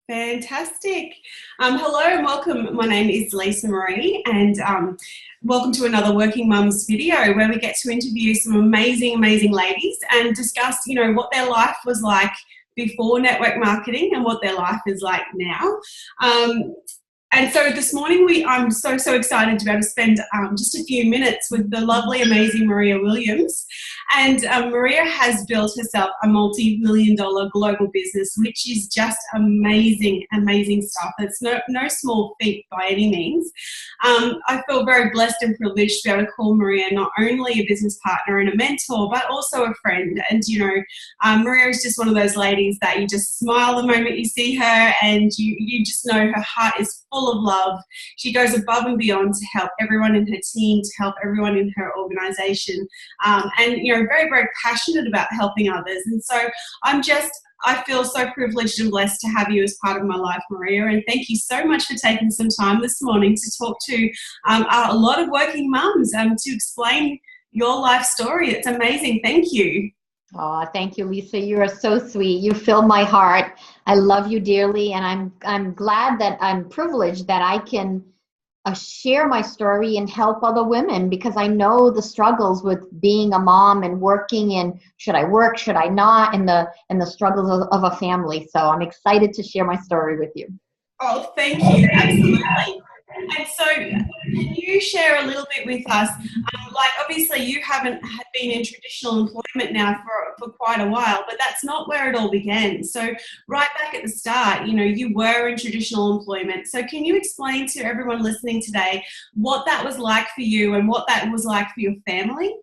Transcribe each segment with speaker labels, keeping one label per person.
Speaker 1: Fantastic. Hello and welcome. My name is Lisa Marie and welcome to another Working Mums video where we get to interview some amazing ladies and discuss, what their life was like before network marketing and what their life is like now. And so this morning I'm so excited to be able to spend just a few minutes with the lovely, amazing Maria Williams. And Maria has built herself a multi-million-dollar global business, which is just amazing stuff. It's no small feat by any means. I feel very blessed and privileged to be able to call Maria not only a business partner and a mentor, but also a friend. And, Maria is just one of those ladies that you just smile the moment you see her, and you just know her heart is full of love. She goes above and beyond to help everyone in her team, to help everyone in her organization, and very passionate about helping others. And so I feel so privileged and blessed to have you as part of my life, Maria, and thank you so much for taking some time this morning to talk to a lot of working mums to explain your life story. It's amazing. Thank you.
Speaker 2: Oh, thank you, Lisa. You are so sweet. You fill my heart. I love you dearly, and I'm glad that I'm privileged that I can share my story and help other women, because I know the struggles with being a mom and working, and should I work, should I not, and the struggles of a family. So I'm excited to share my story with you.
Speaker 1: Oh, thank you. Absolutely. And so can you share a little bit with us, obviously you haven't been in traditional employment now for quite a while, but that's not where it all began. So right back at the start, you were in traditional employment. So can you explain to everyone listening today what that was like for you and what that was like for your family?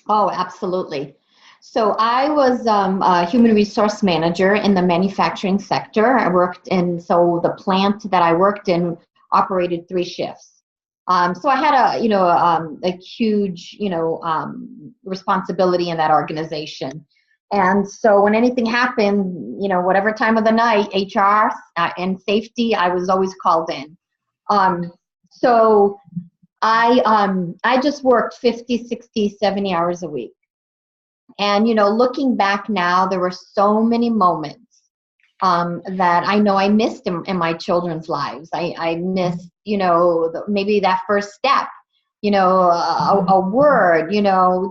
Speaker 2: Oh, absolutely. So I was a human resource manager in the manufacturing sector. So the plant that I worked in operated 3 shifts. So I had a huge, responsibility in that organization. And so when anything happened, whatever time of the night, HR and safety, I was always called in. So I just worked 50, 60, 70 hours a week. And, looking back now, there were so many moments that I know I missed in my children's lives. I missed, maybe that first step, a word,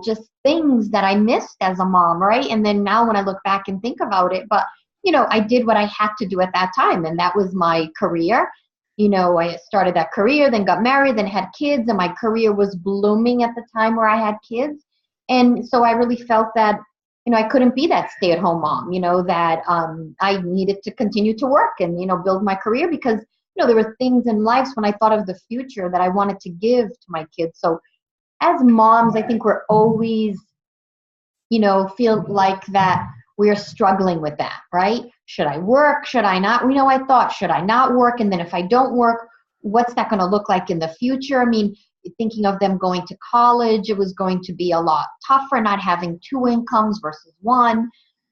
Speaker 2: just things that I missed as a mom, right? And then now when I look back and think about it, but, I did what I had to do at that time, and that was my career. I started that career, then got married, then had kids, and my career was blooming at the time where I had kids. And so I really felt that I couldn't be that stay-at-home mom, that I needed to continue to work and, build my career, because, there were things in life when I thought of the future that I wanted to give to my kids. So as moms, I think we're always, feel like that we're struggling with that, right? Should I work? Should I not? I thought, should I not work? And then if I don't work, what's that going to look like in the future? I mean, thinking of them going to college, it was going to be a lot tougher not having 2 incomes versus 1.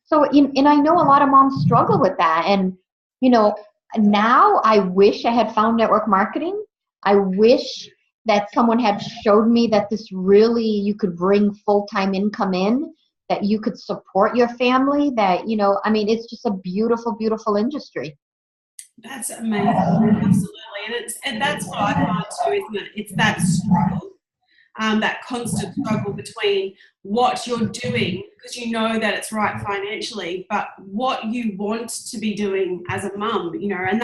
Speaker 2: So, and I know a lot of moms struggle with that. And, now I wish I had found network marketing. I wish that someone had showed me that this really, you could bring full-time income in, that you could support your family, that, it's just a beautiful, beautiful industry.
Speaker 1: That's amazing. Absolutely. And that's what I find too, isn't it? It's that struggle, that constant struggle between what you're doing, because you know that it's right financially, but what you want to be doing as a mum, and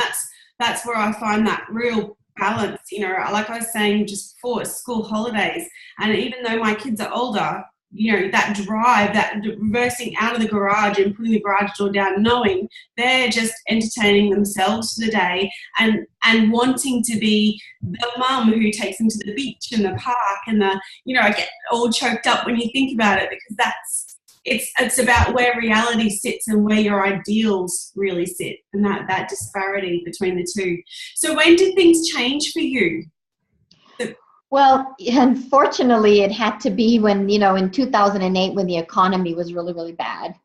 Speaker 1: that's where I find that real balance, like I was saying just before, school holidays. And even though my kids are older, that drive, that reversing out of the garage and putting the garage door down, knowing they're just entertaining themselves for the day and wanting to be the mum who takes them to the beach and the park and I get all choked up when you think about it, because it's about where reality sits and where your ideals really sit, and that disparity between the two. So when did things change for you?
Speaker 2: Well, unfortunately, it had to be when, in 2008, when the economy was really, really bad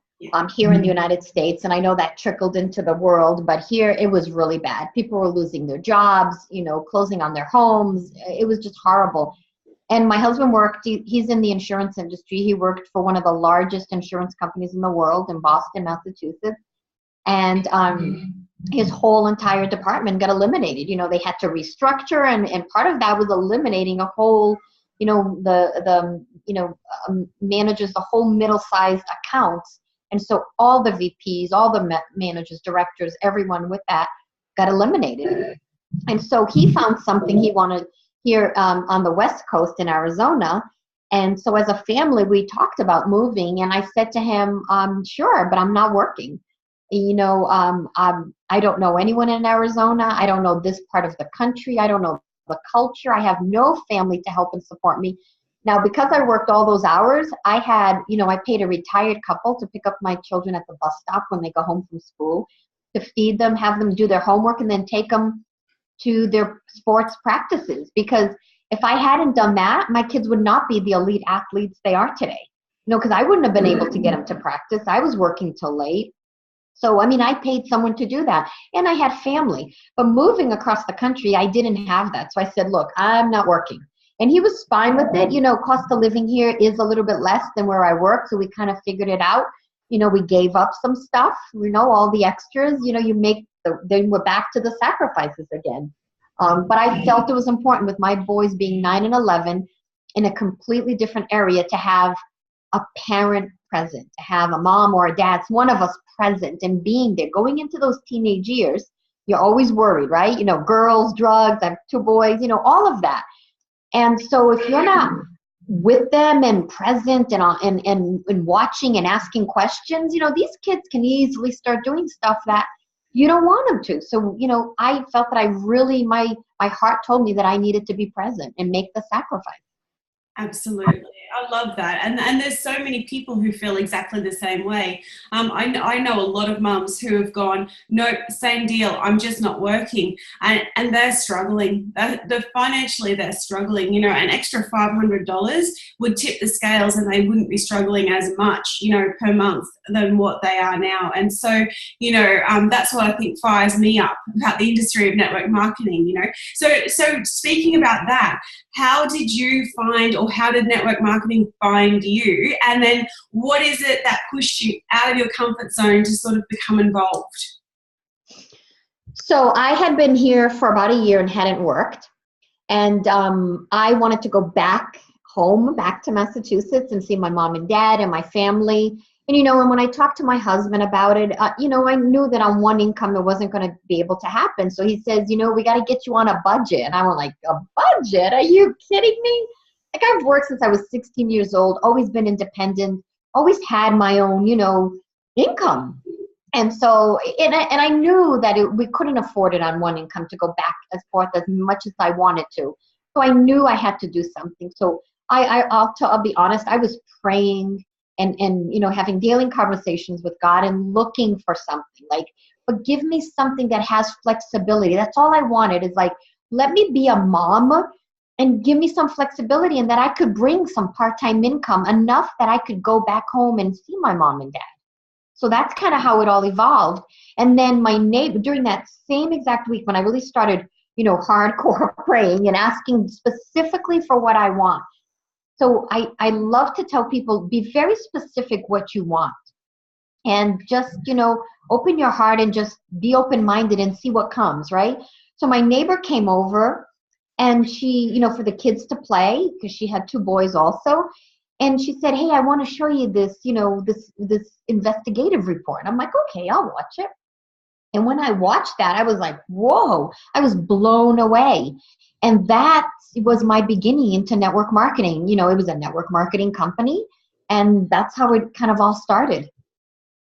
Speaker 2: here in the United States. And I know that trickled into the world, but here it was really bad. People were losing their jobs, closing on their homes. It was just horrible. And my husband he's in the insurance industry. He worked for one of the largest insurance companies in the world in Boston, Massachusetts. And his whole entire department got eliminated. They had to restructure, and part of that was eliminating a whole, managers, the whole middle-sized accounts. And so all the VPs, all the managers, directors, everyone with that got eliminated. And so he found something he wanted here on the West Coast in Arizona. And so as a family, we talked about moving, and I said to him, sure, but I'm not working. I don't know anyone in Arizona. I don't know this part of the country. I don't know the culture. I have no family to help and support me. Now, because I worked all those hours, I paid a retired couple to pick up my children at the bus stop when they go home from school, to feed them, have them do their homework, and then take them to their sports practices. Because if I hadn't done that, my kids would not be the elite athletes they are today. Because I wouldn't have been able to get them to practice. I was working till late. So, I paid someone to do that, and I had family. But moving across the country, I didn't have that. So I said, look, I'm not working. And he was fine with it. Cost of living here is a little bit less than where I work. So we kind of figured it out. We gave up some stuff, all the extras, then we're back to the sacrifices again. But I felt it was important, with my boys being 9 and 11 in a completely different area, to have a parent present, to have a mom or a dad, one of us present and being there. Going into those teenage years, you're always worried, right? Girls, drugs, I have 2 boys, all of that. And so if you're not with them and present and watching and asking questions, these kids can easily start doing stuff that you don't want them to. So, I felt that my heart told me that I needed to be present and make the sacrifice.
Speaker 1: Absolutely. I love that. And there's so many people who feel exactly the same way. I know a lot of mums who have gone, nope, same deal, I'm just not working. And they're struggling. Financially, they're struggling. An extra $500 would tip the scales, and they wouldn't be struggling as much, per month than what they are now. And so, that's what I think fires me up about the industry of network marketing, So speaking about that, how did you find, or how did network marketing find you? And then what is it that pushed you out of your comfort zone to sort of become involved?
Speaker 2: So I had been here for about a year and hadn't worked. And I wanted to go back home, back to Massachusetts, and see my mom and dad and my family. And, when I talked to my husband about it, I knew that on one income it wasn't going to be able to happen. So he says, we got to get you on a budget. And I went like, a budget? Are you kidding me? Like, I've worked since I was 16 years old, always been independent, always had my own, income. And so, and I knew that we couldn't afford it on one income to go back as forth as much as I wanted to. So I knew I had to do something. So I'll be honest, I was praying and having daily conversations with God and looking for something, like, but give me something that has flexibility. That's all I wanted, is like, let me be a mom and give me some flexibility, and that I could bring some part-time income, enough that I could go back home and see my mom and dad. So that's kind of how it all evolved. And then my neighbor, during that same exact week when I really started, hardcore praying and asking specifically for what I want. So I love to tell people, be very specific what you want, and just, open your heart and just be open-minded and see what comes, right? So my neighbor came over, and she, for the kids to play, because she had 2 boys also. And she said, hey, I want to show you this, this investigative report. I'm like, okay, I'll watch it. And when I watched that, I was like, whoa, I was blown away. And that was my beginning into network marketing. It was a network marketing company, and that's how it kind of all started.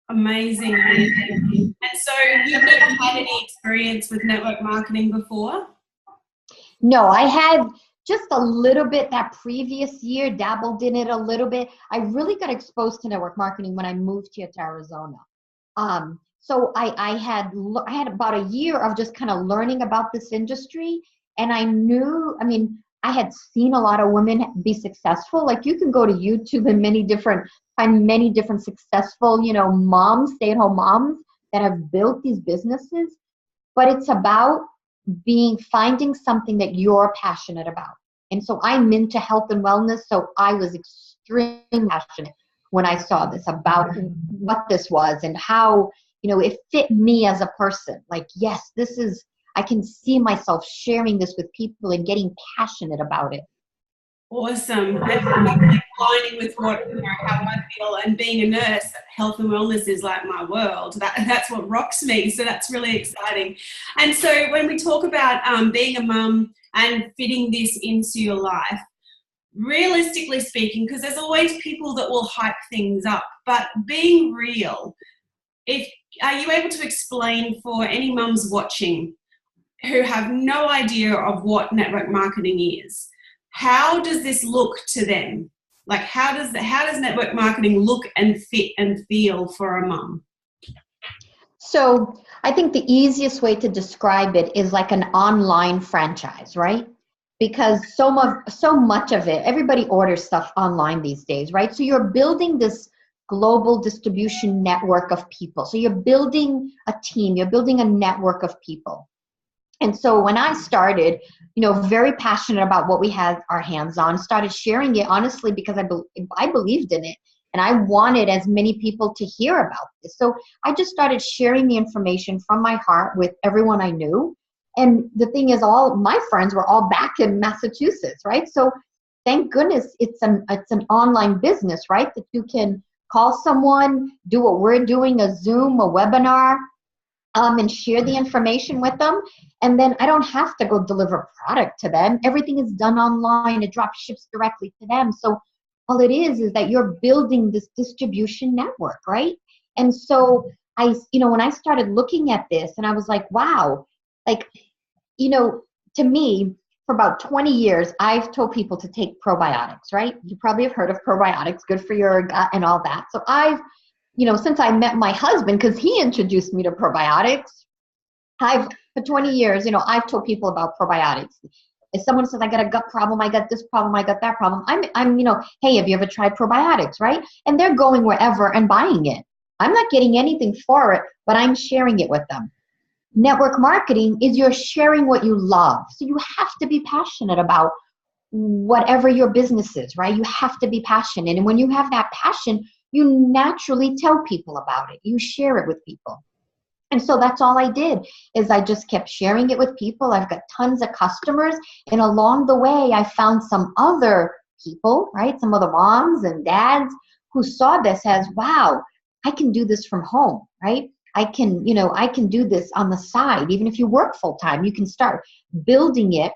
Speaker 1: Amazing. And so you've never had any experience with network marketing before?
Speaker 2: No, I had just a little bit that previous year, dabbled in it a little bit. I really got exposed to network marketing when I moved here to Arizona. So I had about a year of just kind of learning about this industry. And I knew, I had seen a lot of women be successful. Like, you can go to YouTube and find many different successful, moms, stay-at-home moms that have built these businesses. But it's about finding something that you're passionate about. And so I'm into health and wellness. So I was extremely passionate when I saw this, about what this was and how, it fit me as a person. Like, yes, I can see myself sharing this with people and getting passionate about it.
Speaker 1: Awesome. And like aligning with what, how I feel, and being a nurse, health and wellness is like my world. That's what rocks me. So that's really exciting. And so when we talk about being a mum and fitting this into your life, realistically speaking, because there's always people that will hype things up, but being real, are you able to explain for any mums watching who have no idea of what network marketing is, how does this look to them? Like, how does network marketing look and fit and feel for a mum?
Speaker 2: So I think the easiest way to describe it is like an online franchise, right? Because so much of it, everybody orders stuff online these days, right? So you're building this global distribution network of people. So you're building a team, you're building a network of people. And so when I started, very passionate about what we had our hands on, started sharing it honestly because I believed in it. And I wanted as many people to hear about this. So I just started sharing the information from my heart with everyone I knew. And the thing is, all my friends were all back in Massachusetts, right? So thank goodness it's an online business, right? That you can call someone, do what we're doing, a Zoom, a webinar, and share the information with them. And then I don't have to go deliver product to them. Everything is done online. It drop ships directly to them. So all it is that you're building this distribution network, right? And so when I started looking at this, and I was like, wow, like, to me, for about 20 years, I've told people to take probiotics, right? You probably have heard of probiotics, good for your gut and all that. So since I met my husband, because he introduced me to probiotics, for 20 years, I've told people about probiotics. If someone says, I got a gut problem, I got this problem, I got that problem, I'm hey, have you ever tried probiotics, right? And they're going wherever and buying it. I'm not getting anything for it, but I'm sharing it with them. Network marketing is you're sharing what you love. So you have to be passionate about whatever your business is, right? You have to be passionate. And when you have that passion, you naturally tell people about it. You share it with people. And so that's all I did, is I just kept sharing it with people. I've got tons of customers. And along the way, I found some other people, right? Some other moms and dads who saw this as, wow, I can do this from home, right? I can do this on the side. Even if you work full time, you can start building it,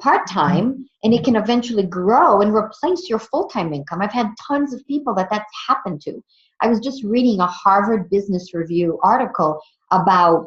Speaker 2: part-time, and it can eventually grow and replace your full-time income. I've had tons of people that's happened to. I was just reading a Harvard Business Review article about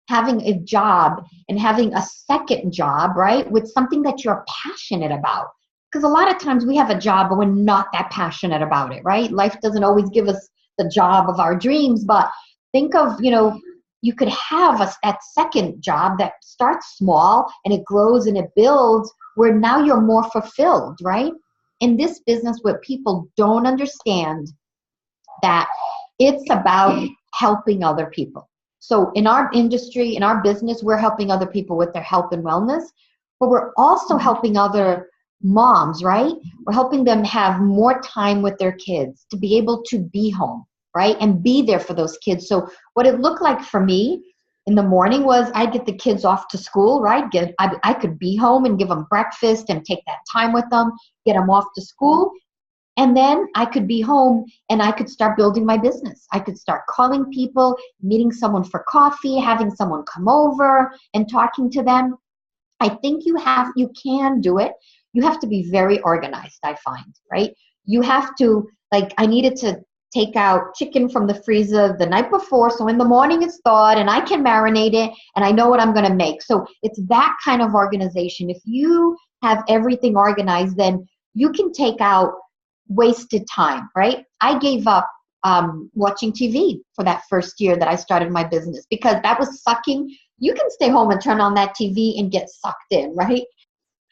Speaker 2: having a job and having a second job, right, with something that you're passionate about. Because a lot of times we have a job, but we're not that passionate about it, right? Life doesn't always give us the job of our dreams, but think of, you could have that second job that starts small and it grows and it builds, where now you're more fulfilled, right? In this business, what people don't understand, that it's about helping other people. So in our industry, in our business, we're helping other people with their health and wellness, but we're also helping other moms, right? We're helping them have more time with their kids, to be able to be home, right? And be there for those kids. So what it looked like for me in the morning was I'd get the kids off to school, right? I could be home and give them breakfast and take that time with them, get them off to school. And then I could be home and I could start building my business. I could start calling people, meeting someone for coffee, having someone come over and talking to them. I think you can do it. You have to be very organized, I find, right? You have to, I needed to take out chicken from the freezer the night before, so in the morning it's thawed and I can marinate it and I know what I'm going to make. So it's that kind of organization. If you have everything organized, then you can take out wasted time, right? I gave up watching TV for that first year that I started my business, because that was sucking. You can stay home and turn on that TV and get sucked in, right?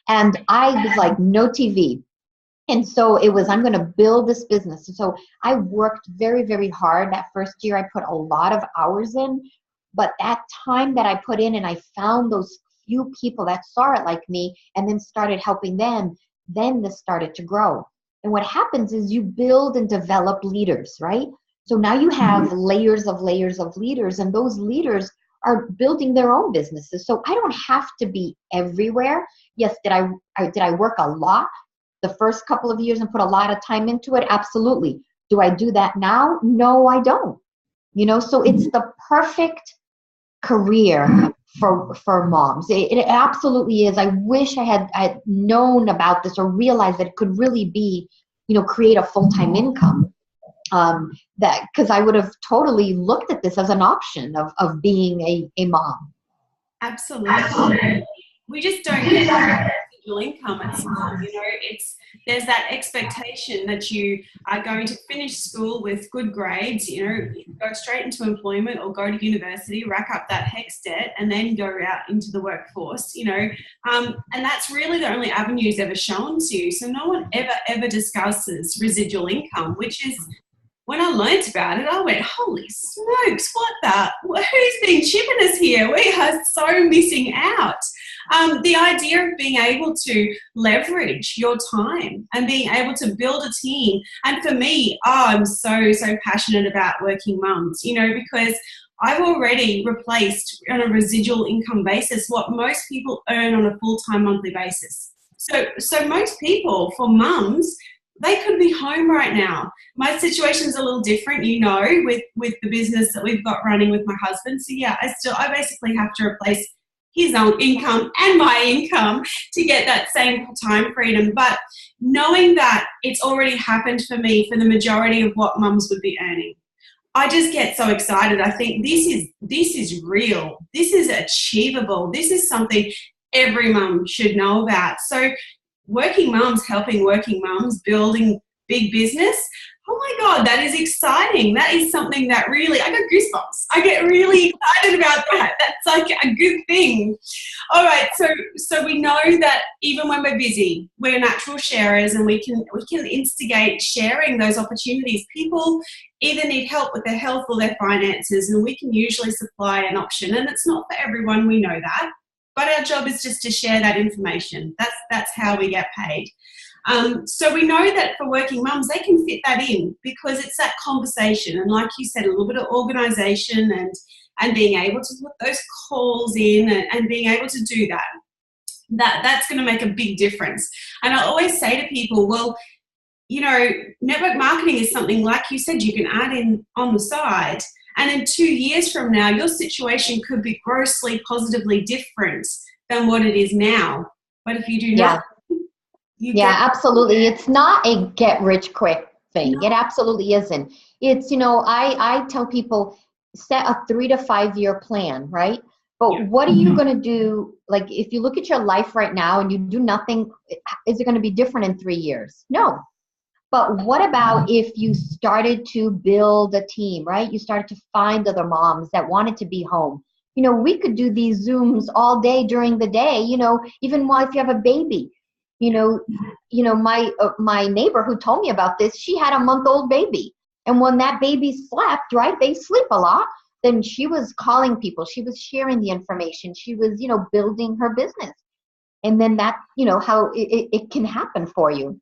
Speaker 2: And I was like, no TV. And so it was, I'm going to build this business. And so I worked very, very hard. That first year, I put a lot of hours in. But that time that I put in, and I found those few people that saw it like me and then started helping them, then this started to grow. And what happens is you build and develop leaders, right? So now you have layers of leaders, and those leaders are building their own businesses. So I don't have to be everywhere. Yes, did I work a lot the first couple of years and put a lot of time into it? Absolutely. Do I do that now? No, I don't. So it's the perfect career for moms. It absolutely is. I wish I had known about this or realized that it could really be, create a full-time income. That because I would have totally looked at this as an option of being a mom.
Speaker 1: Absolutely. We just don't get that residual income at school. There's that expectation that you are going to finish school with good grades, go straight into employment or go to university, rack up that HECS debt, and then go out into the workforce, and that's really the only avenues ever shown to you. So no one ever discusses residual income, which is, when I learnt about it, I went, holy smokes, who's been chipping us here? We are so missing out. The idea of being able to leverage your time and being able to build a team. And for me, I'm so passionate about working mums, because I've already replaced on a residual income basis what most people earn on a full-time monthly basis. So most people, for mums, they could be home right now. My situation's a little different, with the business that we've got running with my husband. So yeah, I basically have to replace his own income and my income to get that same time freedom. But knowing that it's already happened for me for the majority of what mums would be earning, I just get so excited. I think this is real. This is achievable. This is something every mum should know about. So working mums, helping working mums, building big business. Oh my God, that is exciting. That is something that really, I got goosebumps. I get really excited about that. That's like a good thing. All right, so we know that even when we're busy, we're natural sharers, and we can instigate sharing those opportunities. People either need help with their health or their finances, and we can usually supply an option. And it's not for everyone, we know that. But our job is just to share that information. That's how we get paid. So we know that for working mums, they can fit that in because it's that conversation. And like you said, a little bit of organisation and being able to put those calls in and being able to do that. That's going to make a big difference. And I always say to people, well, network marketing is something, like you said, you can add in on the side. And in 2 years from now, your situation could be grossly positively different than what it is now. But if you do not,
Speaker 2: absolutely. It's not a get rich quick thing. No. It absolutely isn't. It's, I tell people, set a 3 to 5 year plan, right? But what are you going to do? Like, if you look at your life right now and you do nothing, is it going to be different in 3 years? No. But what about if you started to build a team, right? You started to find other moms that wanted to be home. We could do these Zooms all day during the day, even while if you have a baby. My neighbor who told me about this, she had a month-old baby. And when that baby slept, right, they sleep a lot, then she was calling people. She was sharing the information. She was, building her business. And then that, how it can happen for you.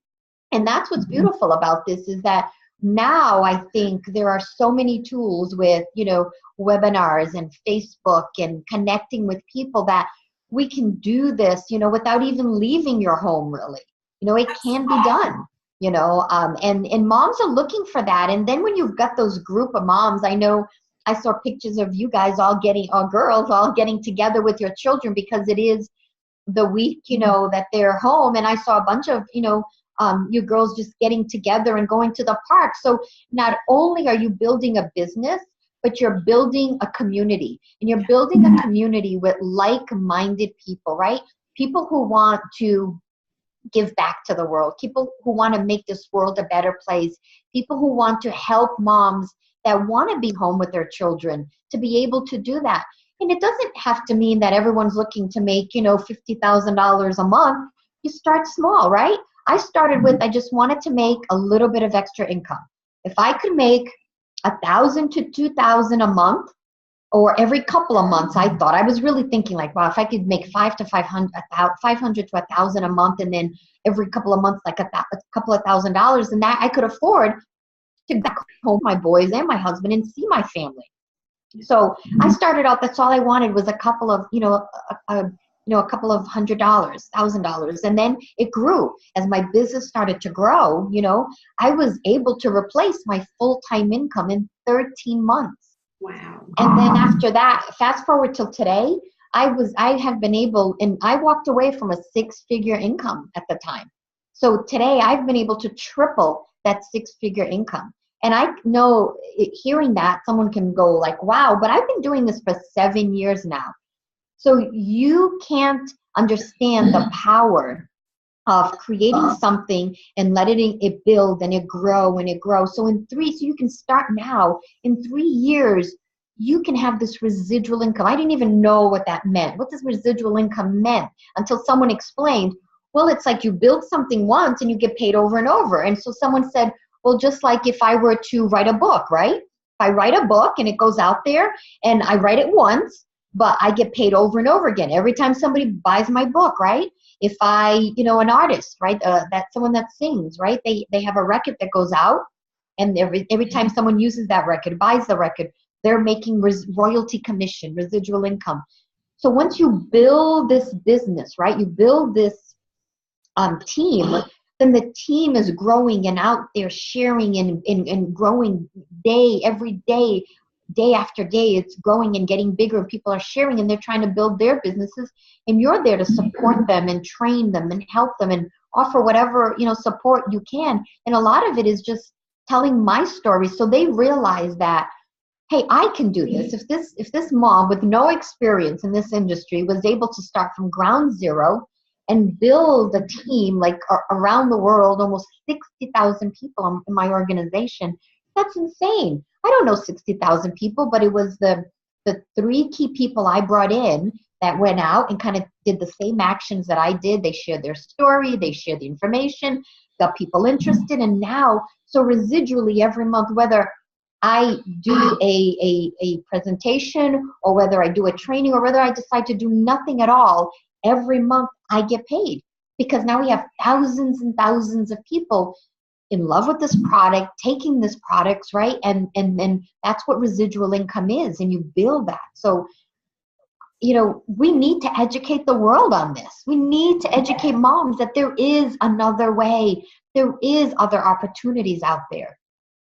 Speaker 2: And that's what's beautiful about this is that now I think there are so many tools with, webinars and Facebook and connecting with people that we can do this, without even leaving your home, really. It can be done, and moms are looking for that. And then when you've got those group of moms, I know I saw pictures of you guys girls all getting together with your children because it is the week, that they're home. And I saw a bunch of, you girls just getting together and going to the park. So not only are you building a business, but you're building a community. And you're building a community with like-minded people, right? People who want to give back to the world, people who want to make this world a better place, people who want to help moms that want to be home with their children to be able to do that. And it doesn't have to mean that everyone's looking to make, $50,000 a month. You start small, right? I started with, I just wanted to make a little bit of extra income. If I could make $1,000 to $2,000 a month, or every couple of months, I was really thinking like, wow, if I could make $500 to $1,000 a month, and then every couple of months, like a couple of $1,000, and that I could afford to go back home, my boys and my husband, and see my family. So I started out, that's all I wanted was a couple of, a couple of $100, $1,000. And then it grew. As my business started to grow, I was able to replace my full-time income in 13 months.
Speaker 1: Wow.
Speaker 2: And then after that, fast forward till today, I have been able, and I walked away from a 6-figure income at the time. So today I've been able to triple that 6-figure income. And I know hearing that, someone can go like, wow, but I've been doing this for 7 years now. So you can't understand the power of creating something and letting it build and it grow and it grows. So so you can start now. In 3 years, you can have this residual income. I didn't even know what that meant. What does residual income meant until someone explained, well, it's like you build something once and you get paid over and over. And so someone said, well, just like if I were to write a book, right? If I write a book and it goes out there and I write it once, but I get paid over and over again. Every time somebody buys my book, right? If an artist, right? Someone that sings, right? They have a record that goes out, and every time someone uses that record, buys the record, they're making royalty commission, residual income. So once you build this business, right? You build this team, then the team is growing and out there sharing and growing every day, day after day. It's growing and getting bigger, and people are sharing and they're trying to build their businesses, and you're there to support them and train them and help them and offer whatever support you can. And a lot of it is just telling my story, so they realize that, hey, I can do this. If this mom with no experience in this industry was able to start from ground zero and build a team like around the world, almost 60,000 people in my organization, that's insane. I don't know 60,000 people, but it was the 3 key people I brought in that went out and kind of did the same actions that I did. They shared their story, they shared the information, got people interested, and now, so residually every month, whether I do a presentation or whether I do a training or whether I decide to do nothing at all, every month I get paid, because now we have thousands and thousands of people in love with this product, taking this products, right? And that's what residual income is, and you build that. So, we need to educate the world on this. We need to educate moms that there is another way. There is other opportunities out there.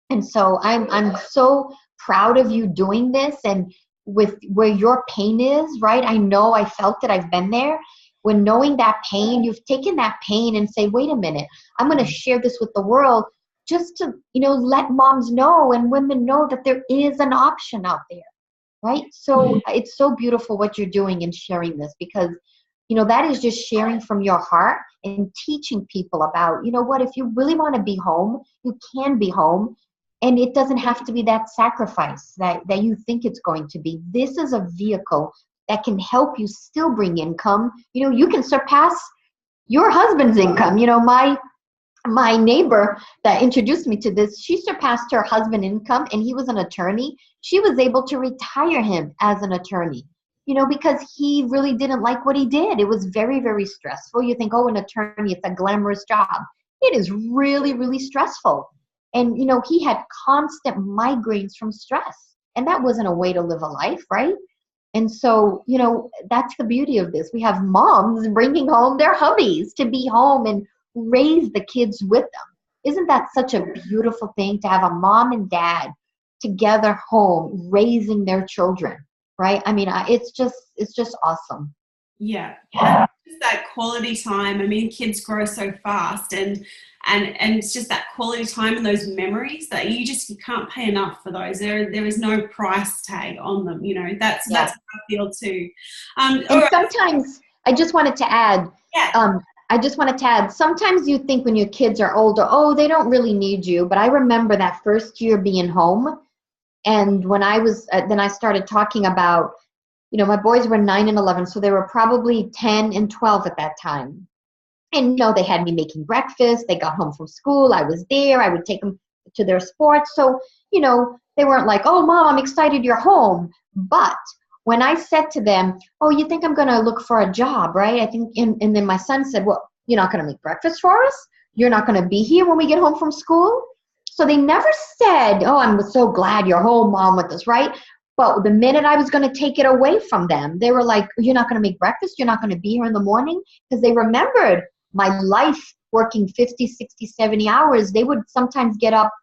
Speaker 2: And so I'm so proud of you doing this, and with where your pain is, right? I know I felt it, I've been there. When knowing that pain, you've taken that pain and say, wait a minute, I'm going to share this with the world just to, let moms know and women know that there is an option out there, right? So it's so beautiful what you're doing and sharing this, because, that is just sharing from your heart and teaching people about, what, if you really want to be home, you can be home. And it doesn't have to be that sacrifice that you think it's going to be. This is a vehicle that can help you still bring income. You can surpass your husband's income. My neighbor that introduced me to this, she surpassed her husband's income, and he was an attorney. She was able to retire him as an attorney, because he really didn't like what he did. It was very, very stressful. You think, oh, an attorney, it's a glamorous job. It is really, really stressful. And, he had constant migraines from stress, and that wasn't a way to live a life, right? And so, that's the beauty of this. We have moms bringing home their hubbies to be home and raise the kids with them. Isn't that such a beautiful thing to have a mom and dad together home raising their children, right? I mean, it's just awesome.
Speaker 1: Yeah. Just that quality time. I mean, kids grow so fast, and it's just that quality time and those memories that you can't pay enough for those. There is no price tag on them. That's how I feel too.
Speaker 2: And sometimes I just wanted to add. Sometimes you think when your kids are older, oh, they don't really need you. But I remember that first year being home, and when I was then I started talking about, my boys were 9 and 11, so they were probably 10 and 12 at that time. And, they had me making breakfast. They got home from school. I was there. I would take them to their sports. So, they weren't like, oh, Mom, I'm excited you're home. But when I said to them, oh, you think I'm going to look for a job, right? I think, and then my son said, well, you're not going to make breakfast for us? You're not going to be here when we get home from school? So they never said, oh, I'm so glad you're home, Mom, with us, right? But the minute I was going to take it away from them, they were like, you're not going to make breakfast? You're not going to be here in the morning? Because they remembered my life working 50, 60, 70 hours. They would sometimes get up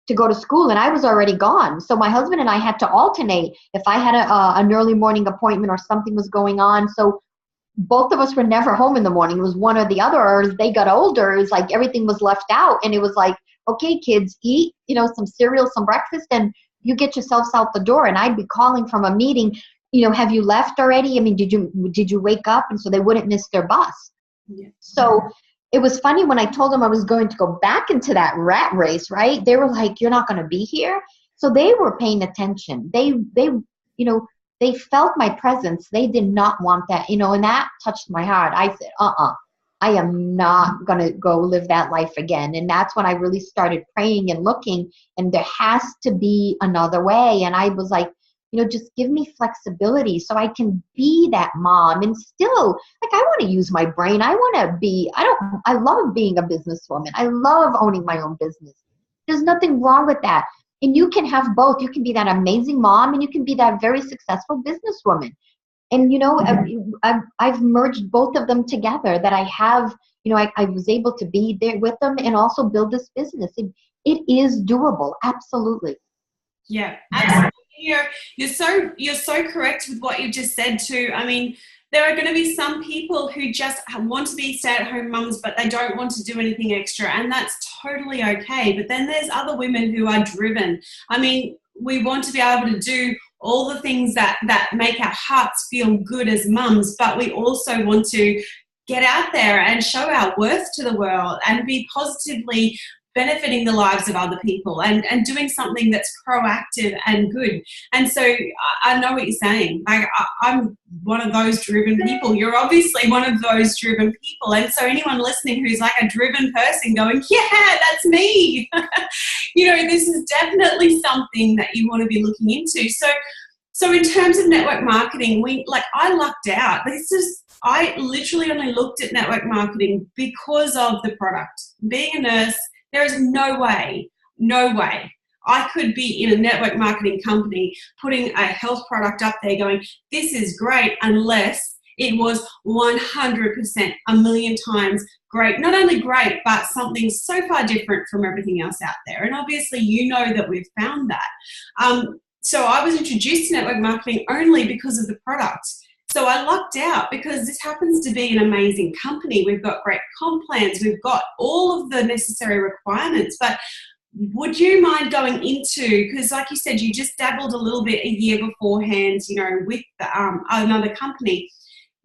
Speaker 2: to go to school and I was already gone. So my husband and I had to alternate if I had an early morning appointment or something was going on. So both of us were never home in the morning. It was one or the other. Or as they got older, it was like everything was left out. And it was like, okay, kids, eat, some cereal, some breakfast, and you get yourselves out the door. And I'd be calling from a meeting, have you left already? I mean, did you wake up? And so they wouldn't miss their bus. Yeah. So it was funny when I told them I was going to go back into that rat race, right? They were like, you're not going to be here. So they were paying attention. They felt my presence. They did not want that, and that touched my heart. I said, I am not going to go live that life again. And that's when I really started praying and looking, and there has to be another way. And I was like, just give me flexibility so I can be that mom and still, like, I want to use my brain. I love being a businesswoman. I love owning my own business. There's nothing wrong with that. And you can have both. You can be that amazing mom and you can be that very successful businesswoman. And, I've merged both of them together, that I have, I was able to be there with them and also build this business. It is doable. Absolutely.
Speaker 1: Yeah, absolutely. You're so correct with what you just said too. I mean, there are going to be some people who just want to be stay-at-home mums, but they don't want to do anything extra, and that's totally okay. But then there's other women who are driven. I mean, we want to be able to do all the things that make our hearts feel good as mums, but we also want to get out there and show our worth to the world and be positively benefiting the lives of other people and doing something that's proactive and good. And so I know what you're saying. I'm one of those driven people. You're obviously one of those driven people. And so anyone listening who's like a driven person going, yeah, that's me. This is definitely something that you want to be looking into. So in terms of network marketing, I lucked out. I literally only looked at network marketing because of the product. Being a nurse, there is no way I could be in a network marketing company putting a health product up there going, this is great, unless it was 100%, a million times great. Not only great, but something so far different from everything else out there. And obviously, that we've found that. So I was introduced to network marketing only because of the product. So I lucked out because this happens to be an amazing company. We've got great comp plans. We've got all of the necessary requirements. But would you mind going into, because like you said, you just dabbled a little bit a year beforehand, with another company.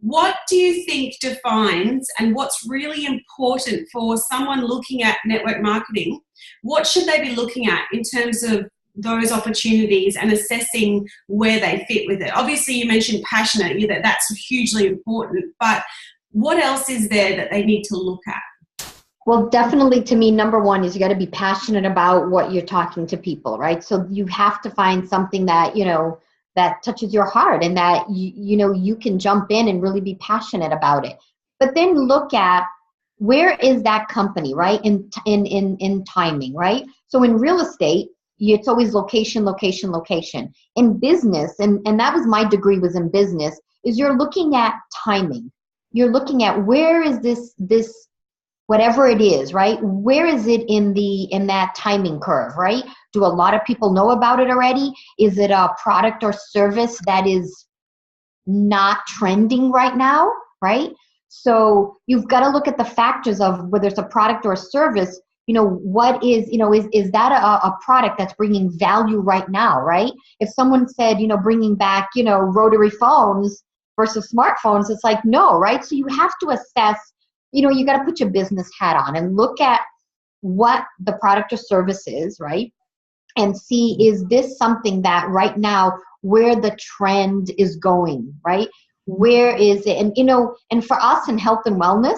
Speaker 1: What do you think defines and what's really important for someone looking at network marketing? What should they be looking at in terms of those opportunities and assessing where they fit with it? Obviously, you mentioned passionate, that's hugely important, but what else is there that they need to look at?
Speaker 2: Well, definitely to me, number one is you got to be passionate about what you're talking to people, right? So you have to find something that, that touches your heart and that, you can jump in and really be passionate about it. But then look at where is that company, right? In timing, right? So in real estate, it's always location, location, location. In business, and that was my degree was in business, is you're looking at timing. You're looking at where is this whatever it is, right? Where is it in that timing curve, right? Do a lot of people know about it already? Is it a product or service that is not trending right now, right? So you've got to look at the factors of whether it's a product or a service. What is, is that a product that's bringing value right now, right? If someone said, bringing back, rotary phones versus smartphones, it's like, no, right? So you have to assess, you got to put your business hat on and look at what the product or service is, right? And see, is this something that right now where the trend is going, right? Where is it? And, and for us in health and wellness,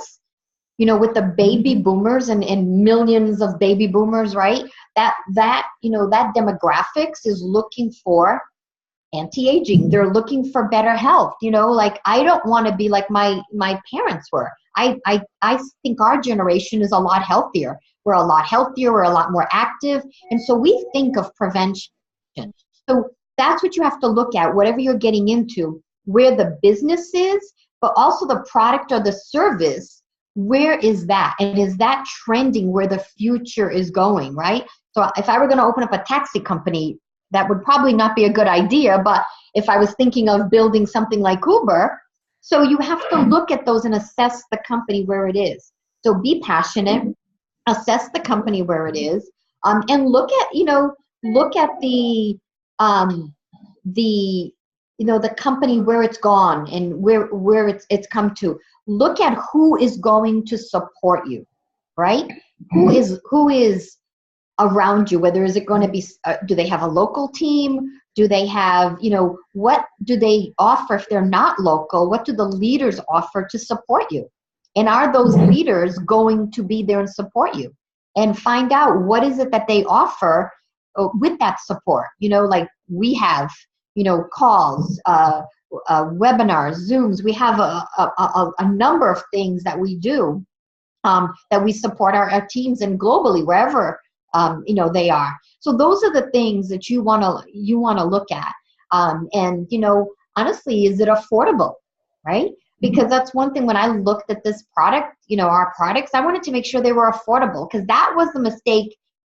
Speaker 2: with the baby boomers and millions of baby boomers, right? That demographics is looking for anti-aging. They're looking for better health. You know, like I don't want to be like my parents were. I think our generation is a lot healthier. We're a lot healthier. We're a lot more active. And so we think of prevention. So that's what you have to look at, whatever you're getting into, where the business is, but also the product or the service. Where is that? And is that trending where the future is going, right? So if I were going to open up a taxi company, that would probably not be a good idea. But if I was thinking of building something like Uber, so you have to look at those and assess the company where it is. So be passionate, assess the company where it is, and look at, look at the the company where it's gone and where it's come to. Look at who is going to support you, right? Who is around you? Whether is it going to be, do they have a local team? Do they have, what do they offer if they're not local? What do the leaders offer to support you? And are those leaders going to be there and support you? And find out what is it that they offer with that support. Like we have, calls, webinars, Zooms. We have a number of things that we do that we support our teams and globally, wherever they are. So those are the things that you want to look at. And honestly, is it affordable, right? Because that's one thing. When I looked at this product, our products, I wanted to make sure they were affordable, because that was the mistake.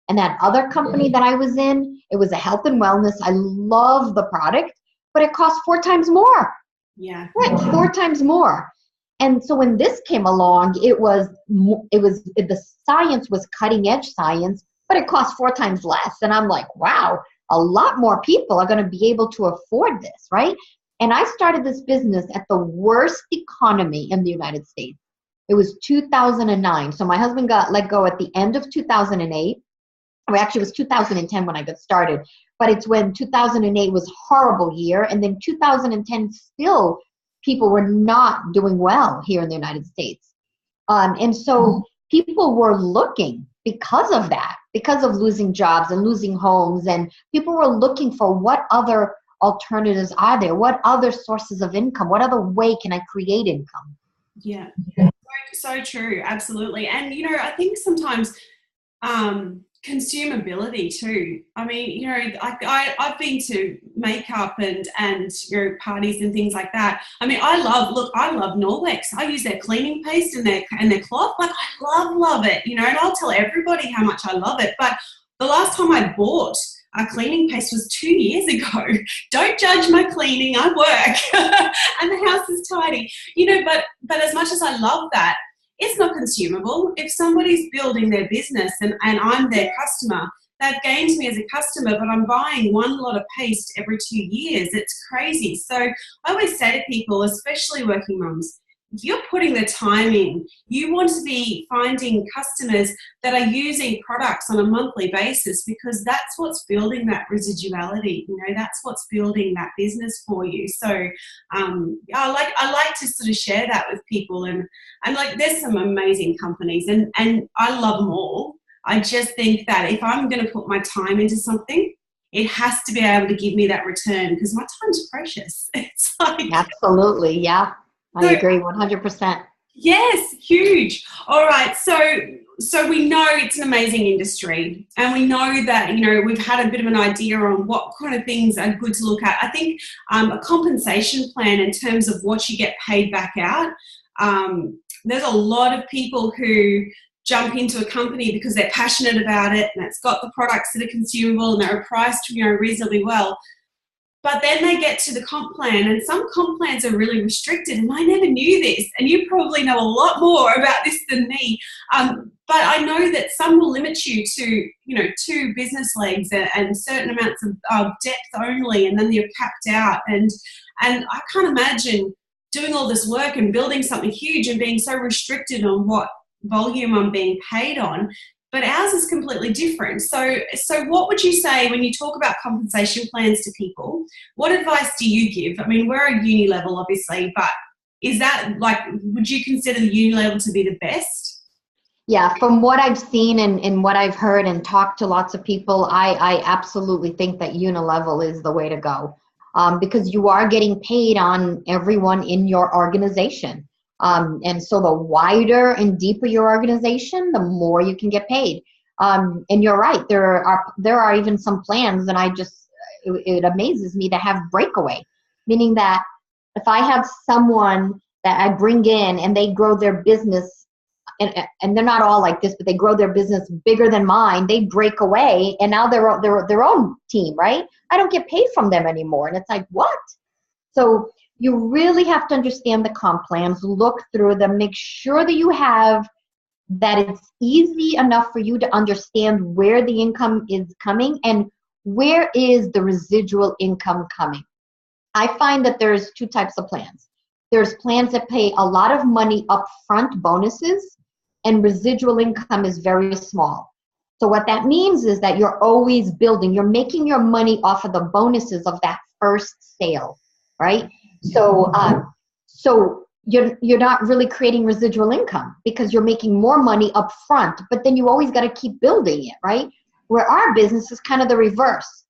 Speaker 2: And that other company that I was in, it was a health and wellness. I love the product, but it cost 4 times more.
Speaker 1: Yeah.
Speaker 2: Right, 4 times more. And so when this came along, the science was cutting edge science, but it cost 4 times less. And I'm like, wow, a lot more people are going to be able to afford this, right? And I started this business at the worst economy in the United States. It was 2009. So my husband got let go at the end of 2008. Or actually, it was 2010 when I got started. But it's when 2008 was a horrible year. And then 2010 still, people were not doing well here in the United States. And so people were looking because of that, because of losing jobs and losing homes. And people were looking for what other alternatives are there? What other sources of income? What other way can I create income?
Speaker 1: Yeah, so true. Absolutely. And, I think sometimes consumability too. I mean, I've been to makeup and parties and things like that. I mean, I love Norwex. I use their cleaning paste and their cloth. Like, I love it, and I'll tell everybody how much I love it. But the last time I bought a cleaning paste was 2 years ago. Don't judge my cleaning. I work and the house is tidy, but as much as I love that, it's not consumable. If somebody's building their business and I'm their customer, they've gained me as a customer, but I'm buying one lot of paste every 2 years. It's crazy. So I always say to people, especially working mums, if you're putting the time in, you want to be finding customers that are using products on a monthly basis, because that's what's building that residuality. That's what's building that business for you. So I like to sort of share that with people, and like, there's some amazing companies, and I love them all. I just think that if I'm going to put my time into something, it has to be able to give me that return, because my time's precious. It's like,
Speaker 2: absolutely, yeah. I agree 100%.
Speaker 1: Yes, huge. All right. So we know it's an amazing industry, and we know that, we've had a bit of an idea on what kind of things are good to look at. I think a compensation plan in terms of what you get paid back out. There's a lot of people who jump into a company because they're passionate about it and it's got the products that are consumable and they're priced, reasonably well. But then they get to the comp plan, and some comp plans are really restricted, and I never knew this, and you probably know a lot more about this than me. But I know that some will limit you to, 2 business legs and certain amounts of depth only, and then you're capped out. And I can't imagine doing all this work and building something huge and being so restricted on what volume I'm being paid on. But ours is completely different. So what would you say when you talk about compensation plans to people? What advice do you give? I mean, we're at uni level, obviously, but is that, like, would you consider the uni level to be the best?
Speaker 2: Yeah, from what I've seen and what I've heard and talked to lots of people, I absolutely think that uni level is the way to go. because you are getting paid on everyone in your organization. And so the wider and deeper your organization, the more you can get paid. And you're right, there are even some plans, and it amazes me, that have breakaway, meaning that if I have someone that I bring in and they grow their business, and they're not all like this, but they grow their business bigger than mine, they break away, and now they're their own team, right? I don't get paid from them anymore. And it's like, what? So you really have to understand the comp plans, look through them, make sure that it's easy enough for you to understand where the income is coming and where is the residual income coming. I find that there's two types of plans. There's plans that pay a lot of money upfront, bonuses, and residual income is very small. So what that means is that you're always building. You're making your money off of the bonuses of that first sale, right? So you're not really creating residual income because you're making more money upfront, but then you always got to keep building it, right? Where our business is kind of the reverse.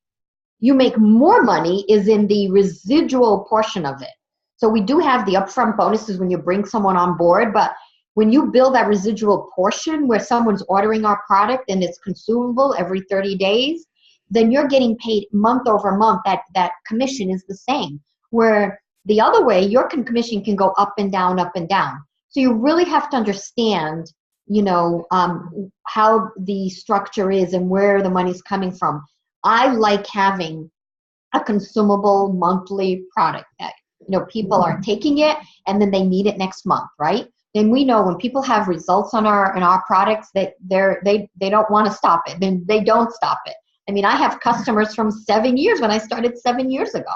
Speaker 2: You make more money is in the residual portion of it. So we do have the upfront bonuses when you bring someone on board, but when you build that residual portion where someone's ordering our product and it's consumable every 30 days, then you're getting paid month over month. That commission is the same. Where the other way, your commission can go up and down, up and down. So you really have to understand, how the structure is and where the money's coming from. I like having a consumable monthly product that, people are taking it and then they need it next month, right? Then we know when people have results on our products that they don't want to stop it. Then they don't stop it. I mean, I have customers from 7 years when I started 7 years ago.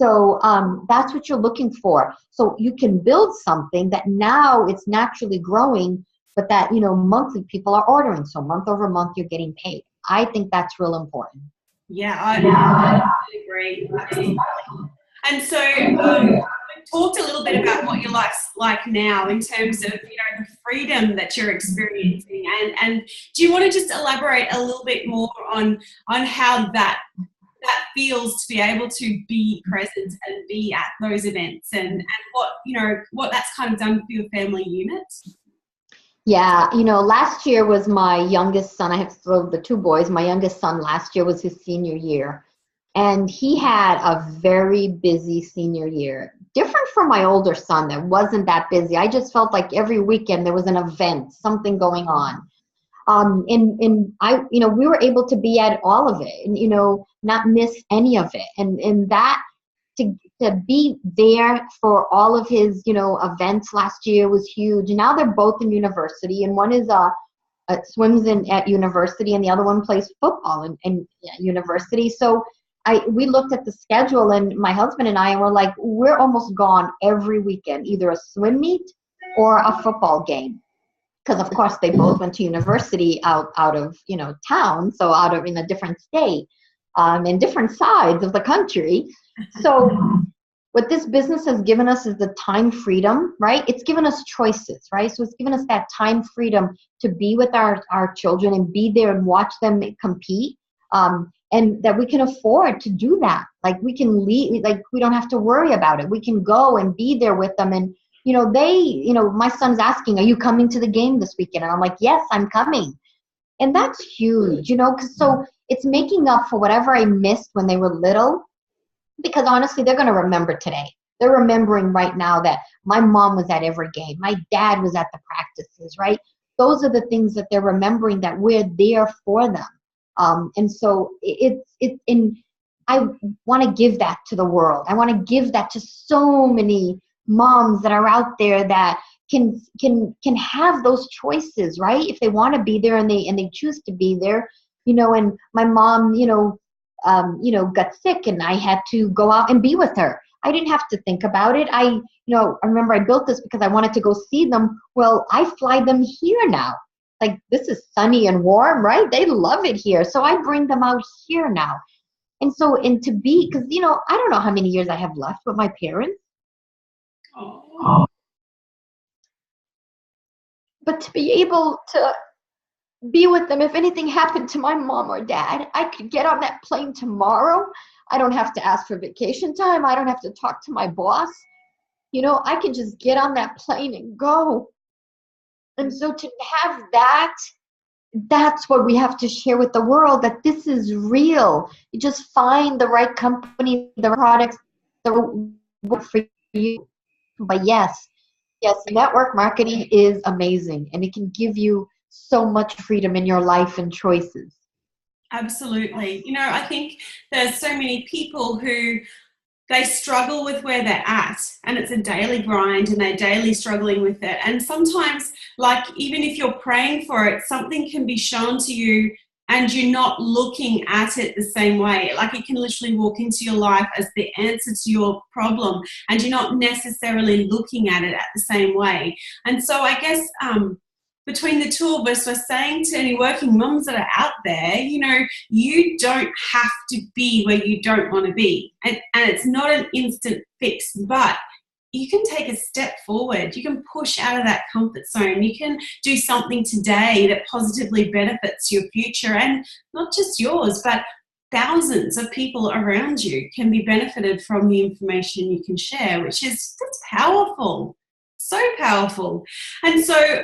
Speaker 2: So that's what you're looking for. So you can build something that now it's naturally growing, but that, monthly people are ordering. So month over month, you're getting paid. I think that's real important.
Speaker 1: Yeah, I agree. Absolutely. And so we've talked a little bit about what your life's like now in terms of, the freedom that you're experiencing. And do you want to just elaborate a little bit more on how that feels to be able to be present and be at those events and what that's kind of done for your family unit?
Speaker 2: Yeah, last year was my youngest son. I have the two boys. My youngest son last year was his senior year. And he had a very busy senior year. Different from my older son that wasn't that busy. I just felt like every weekend there was an event, something going on. And I, we were able to be at all of it and, not miss any of it. And that to be there for all of his, events last year was huge. Now they're both in university, and one is swims at university and the other one plays football in university. So we looked at the schedule, and my husband and I were like, we're almost gone every weekend, either a swim meet or a football game. Because of course they both went to university out of town, so out of in a different state, in different sides of the country. So what this business has given us is the time freedom, right? It's given us choices, right? So it's given us that time freedom to be with our children and be there and watch them compete. And that we can afford to do that. Like we can leave, like we don't have to worry about it. We can go and be there with them. And, my son's asking, are you coming to the game this weekend? And I'm like, yes, I'm coming. And that's huge, because so it's making up for whatever I missed when they were little, because honestly, they're going to remember today. They're remembering right now that my mom was at every game. My dad was at the practices, right? Those are the things that they're remembering, that we're there for them. And so I want to give that to the world. I want to give that to so many moms that are out there that can have those choices, right? If they want to be there and they choose to be there, and my mom, got sick and I had to go out and be with her. I didn't have to think about it. I remember I built this because I wanted to go see them. Well, I fly them here now. Like, this is sunny and warm, right? They love it here. So I bring them out here now. And so, because, I don't know how many years I have left with my parents. Oh. But to be able to be with them, if anything happened to my mom or dad, I could get on that plane tomorrow. I don't have to ask for vacation time. I don't have to talk to my boss. I can just get on that plane and go. And so to have that, that's what we have to share with the world, that this is real. You just find the right company, the right products that work for you. But yes, network marketing is amazing, and it can give you so much freedom in your life and choices.
Speaker 1: Absolutely. I think there's so many people who they struggle with where they're at, and it's a daily grind and they're daily struggling with it. And sometimes, like, even if you're praying for it, something can be shown to you and you're not looking at it the same way. Like, it can literally walk into your life as the answer to your problem, and you're not necessarily looking at it at the same way. And so I guess between the two of us, we're saying to any working mums that are out there, you don't have to be where you don't want to be. And it's not an instant fix, but you can take a step forward. You can push out of that comfort zone. You can do something today that positively benefits your future, and not just yours, but thousands of people around you can be benefited from the information you can share, that's powerful. So powerful. And so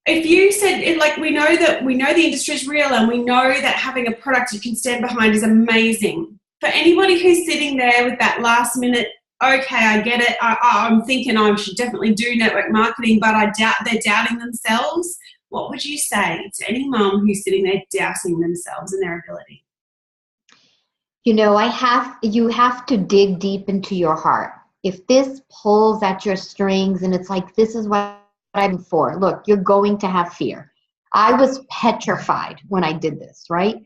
Speaker 1: if you said it, like, we know the industry is real, and we know that having a product you can stand behind is amazing. For anybody who's sitting there with that last minute, okay, I get it, I'm thinking I should definitely do network marketing, but they're doubting themselves, what would you say to any mum who's sitting there doubting themselves and their ability?
Speaker 2: You have to dig deep into your heart. If this pulls at your strings and it's like, this is what I'm for, look, you're going to have fear. I was petrified when I did this, right?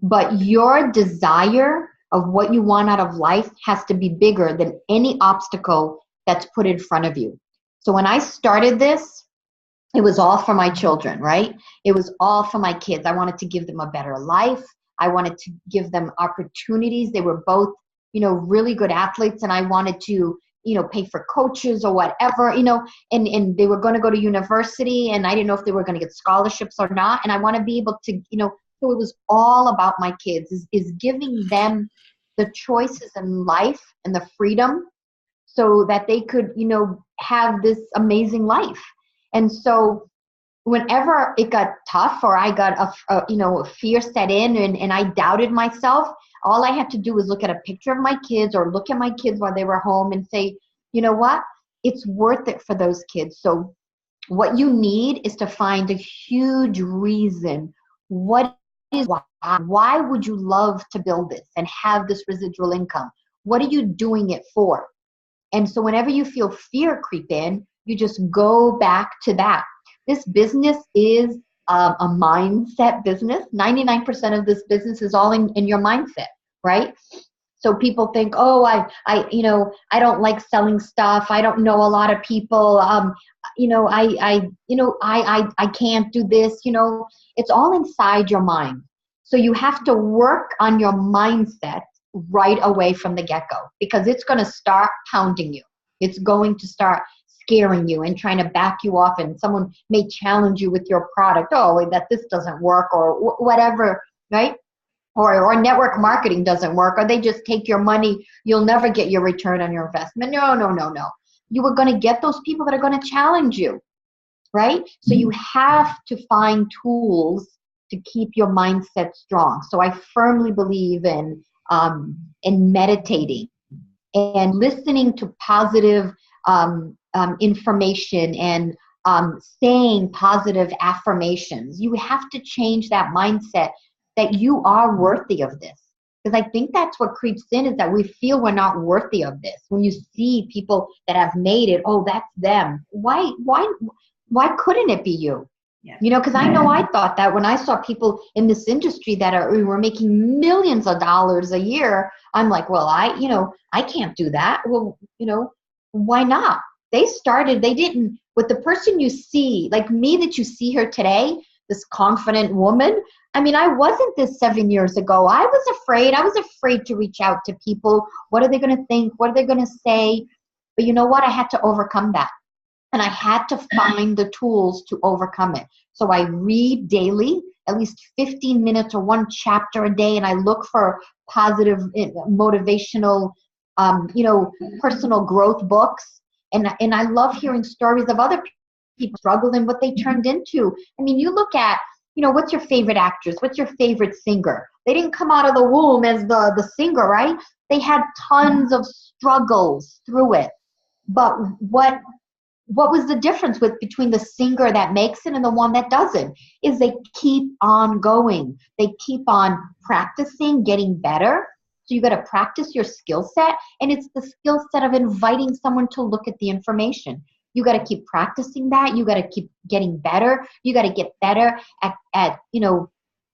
Speaker 2: But your desire of what you want out of life has to be bigger than any obstacle that's put in front of you. So when I started this, it was all for my children, right? It was all for my kids. I wanted to give them a better life. I wanted to give them opportunities. They were both, really good athletes, and I wanted to, pay for coaches or whatever, and they were going to go to university, and I didn't know if they were going to get scholarships or not. And I want to be able to, so it was all about my kids, is giving them the choices in life and the freedom so that they could, have this amazing life. And so whenever it got tough, or I got a fear set in, and I doubted myself, all I had to do was look at a picture of my kids, or look at my kids while they were home, and say, you know what? It's worth it for those kids. So what you need is to find a huge reason. Why would you love to build this and have this residual income? What are you doing it for? And so whenever you feel fear creep in, you just go back to that. This business is a mindset business. 99% of this business is all in your mindset, right? So people think, oh, I don't like selling stuff. I don't know a lot of people. I can't do this. It's all inside your mind. So you have to work on your mindset right away from the get-go, because it's going to start pounding you. It's going to start scaring you and trying to back you off, and someone may challenge you with your product. Oh, that this doesn't work, or whatever, right? Or network marketing doesn't work, or they just take your money. You'll never get your return on your investment. No. You are going to get those people that are going to challenge you, right? So you have to find tools to keep your mindset strong. So I firmly believe in meditating and listening to positive information, and saying positive affirmations. You have to change that mindset that you are worthy of this. Because I think that's what creeps in, is that we feel we're not worthy of this. When you see people that have made it, oh, that's them. Why couldn't it be you?
Speaker 1: Yeah.
Speaker 2: Because I know I thought that when I saw people in this industry that were making millions of dollars a year. I'm like, well, I can't do that. Well, why not? They didn't, with the person you see, like me, that you see her today, this confident woman. I mean, I wasn't this 7 years ago. I was afraid. I was afraid to reach out to people. What are they going to think? What are they going to say? But you know what? I had to overcome that. And I had to find the tools to overcome it. So I read daily. at least 15 minutes or one chapter a day, and I look for positive, motivational, personal growth books. And I love hearing stories of other people struggle and what they turned into. I mean, you look at, what's your favorite actress? What's your favorite singer? They didn't come out of the womb as the singer, right? They had tons of struggles through it. But what was the difference between the singer that makes it and the one that doesn't? Is they keep on going. They keep on practicing, getting better. So you got to practice your skill set, and it's the skill set of inviting someone to look at the information. You got to keep practicing that. You got to keep getting better. You got to get better at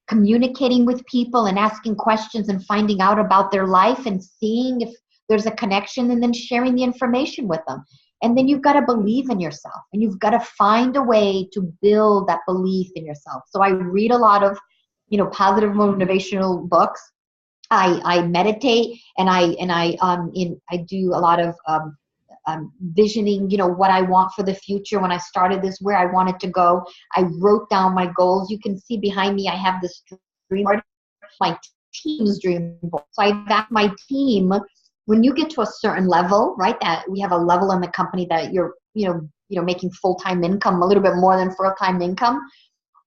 Speaker 2: communicating with people and asking questions and finding out about their life and seeing if there's a connection, and then sharing the information with them. And then you've got to believe in yourself, and you've got to find a way to build that belief in yourself. So I read a lot of, positive motivational books. I meditate, and I do a lot of visioning, what I want for the future. When I started this, where I wanted to go, I wrote down my goals. You can see behind me, I have this dream board, my team's dream board. So I've asked my team, when you get to a certain level, right, that we have a level in the company that you're, making full-time income, a little bit more than full-time income.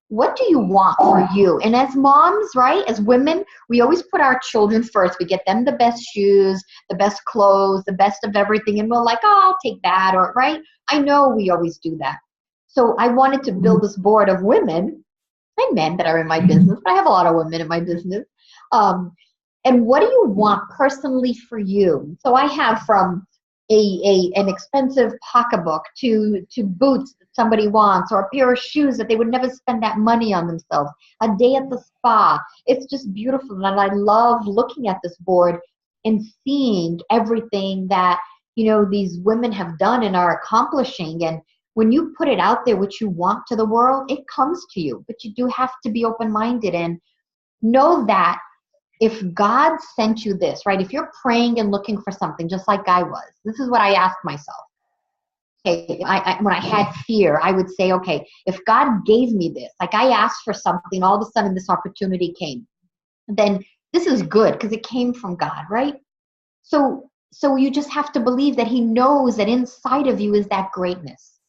Speaker 2: What do you want for you? And as moms, right, as women, we always put our children first. We get them the best shoes, the best clothes, the best of everything. And we're like, oh, I'll take that, or right? I know we always do that. So I wanted to build this board of women and men that are in my business, but I have a lot of women in my business. And what do you want personally for you? So I have from an expensive pocketbook to boots that somebody wants, or a pair of shoes that they would never spend that money on themselves, a day at the spa. It's just beautiful, and I love looking at this board and seeing everything that these women have done and are accomplishing. And when you put it out there, what you want to the world, it comes to you. But you do have to be open-minded and know that if God sent you this, right, if you're praying and looking for something, just like I was, this is what I asked myself. Okay, when I had fear, I would say, okay, if God gave me this, like I asked for something, all of a sudden this opportunity came, then this is good because it came from God, right? So you just have to believe that He knows that inside of you is that greatness.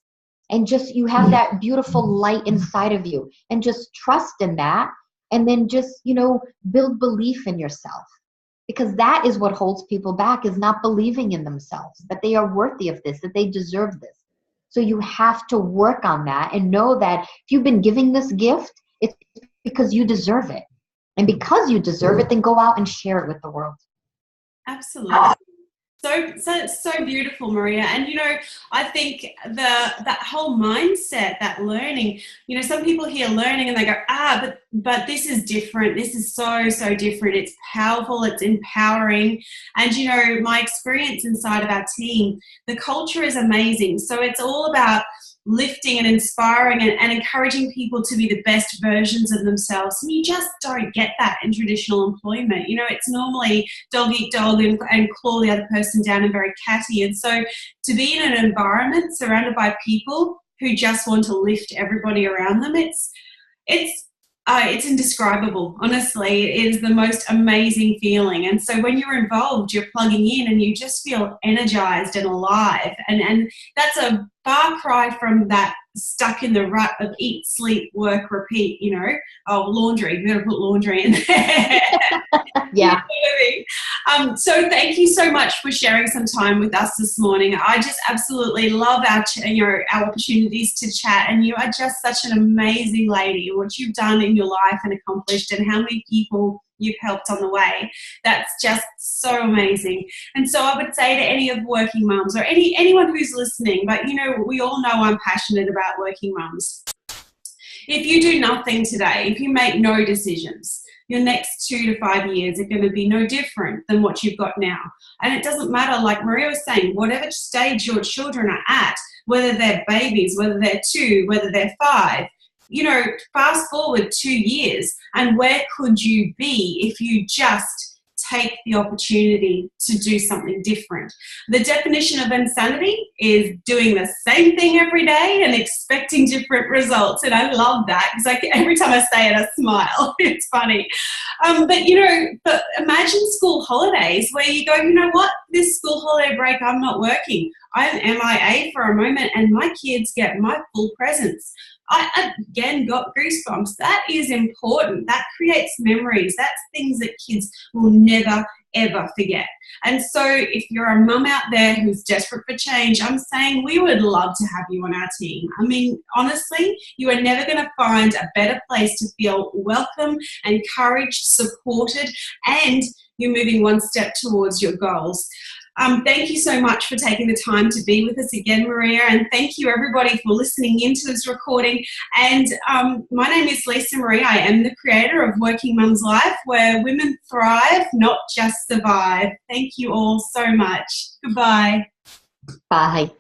Speaker 2: And just you have that beautiful light inside of you, and just trust in that. And then just, build belief in yourself, because that is what holds people back, is not believing in themselves, that they are worthy of this, that they deserve this. So you have to work on that and know that if you've been giving this gift, it's because you deserve it. And because you deserve it, then go out and share it with the world.
Speaker 1: Absolutely. So beautiful, Maria. And I think that whole mindset, that learning, some people hear learning and they go, but this is different. This is so different. It's powerful, it's empowering. And my experience inside of our team, the culture is amazing. So it's all about lifting and inspiring and encouraging people to be the best versions of themselves. And you just don't get that in traditional employment. It's normally dog eat dog and claw the other person down and very catty. And so to be in an environment surrounded by people who just want to lift everybody around them, it's indescribable. Honestly, it is the most amazing feeling. And so when you're involved, you're plugging in and you just feel energized and alive. And that's a far cry from that stuck in the rut of eat, sleep, work, repeat, laundry. We're going to put laundry in there.
Speaker 2: Yeah.
Speaker 1: So thank you so much for sharing some time with us this morning. I just absolutely love our opportunities to chat, and you are just such an amazing lady. What you've done in your life and accomplished, and how many people you've helped on the way. That's just so amazing. And so I would say to any of working mums or anyone who's listening, but we all know I'm passionate about working mums. If you do nothing today, if you make no decisions, your next 2 to 5 years are going to be no different than what you've got now. And it doesn't matter, like Maria was saying, whatever stage your children are at, whether they're babies, whether they're 2, whether they're 5, fast forward 2 years, and where could you be if you just take the opportunity to do something different. The definition of insanity is doing the same thing every day and expecting different results. And I love that because every time I say it, I smile. It's funny. But imagine school holidays where you go, you know what, this school holiday break, I'm not working. I'm MIA for a moment and my kids get my full presence. I, again, got goosebumps. That is important. That creates memories. That's things that kids will never, ever forget. And so if you're a mum out there who's desperate for change, I'm saying we would love to have you on our team. I mean, honestly, you are never going to find a better place to feel welcome, encouraged, supported, and you're moving one step towards your goals. Thank you so much for taking the time to be with us again, Maria, and thank you everybody for listening into this recording. And my name is Lisa Marie. I am the creator of Working Mum's Life, where women thrive, not just survive. Thank you all so much. Goodbye.
Speaker 2: Bye.